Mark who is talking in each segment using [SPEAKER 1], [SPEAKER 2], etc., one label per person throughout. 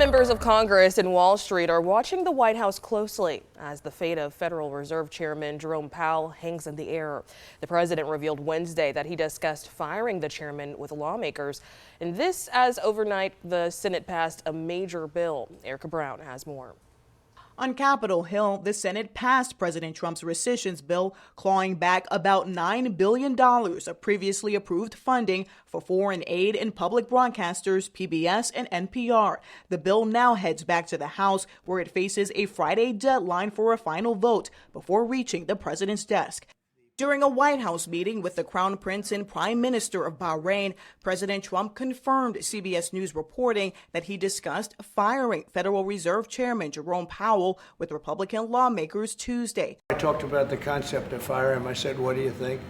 [SPEAKER 1] members of Congress and Wall Street are watching the White House closely as the fate of Federal Reserve Chairman Jerome Powell hangs in the air. The president revealed Wednesday that he discussed firing the chairman with lawmakers, and this as overnight the Senate passed a major bill. Erica Brown has more.
[SPEAKER 2] On Capitol Hill, the Senate passed President Trump's rescissions bill, clawing back about $9 billion of previously approved funding for foreign aid and public broadcasters PBS and NPR. The bill now heads back to the House, where it faces a Friday deadline for a final vote before reaching the president's desk. During a White House meeting with the Crown Prince and Prime Minister of Bahrain, President Trump confirmed CBS News reporting that he discussed firing Federal Reserve Chairman Jerome Powell with Republican lawmakers Tuesday.
[SPEAKER 3] I talked about the concept of fire him. I said, what do you think?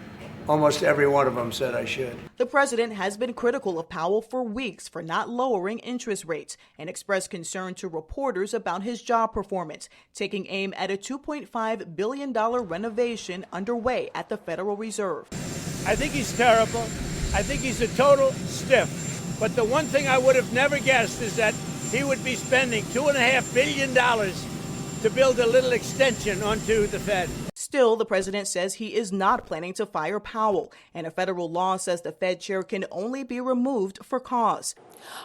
[SPEAKER 3] Almost every one of them said I should.
[SPEAKER 2] The president has been critical of Powell for weeks for not lowering interest rates and expressed concern to reporters about his job performance, taking aim at a $2.5 billion renovation underway at the Federal Reserve.
[SPEAKER 4] I think he's terrible. I think he's a total stiff. But the one thing I would have never guessed is that he would be spending $2.5 billion to build a little extension onto the Fed.
[SPEAKER 2] Still, the president says he is not planning to fire Powell, and a federal law says the Fed chair can only be removed for cause.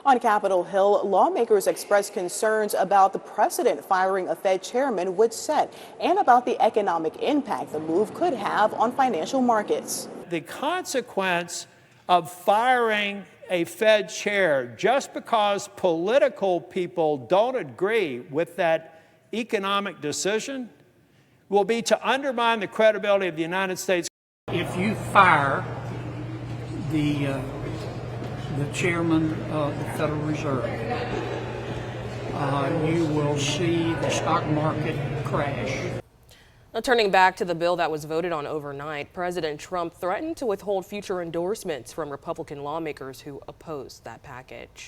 [SPEAKER 2] On Capitol Hill, lawmakers expressed concerns about the precedent firing a Fed chairman would set and about the economic impact the move could have on financial markets.
[SPEAKER 4] The consequence of firing a Fed chair just because political people don't agree with that economic decision will be to undermine the credibility of the United States.
[SPEAKER 5] If you fire the chairman of the Federal Reserve, you will see the stock market crash.
[SPEAKER 1] Now, turning back to the bill that was voted on overnight, President Trump threatened to withhold future endorsements from Republican lawmakers who opposed that package.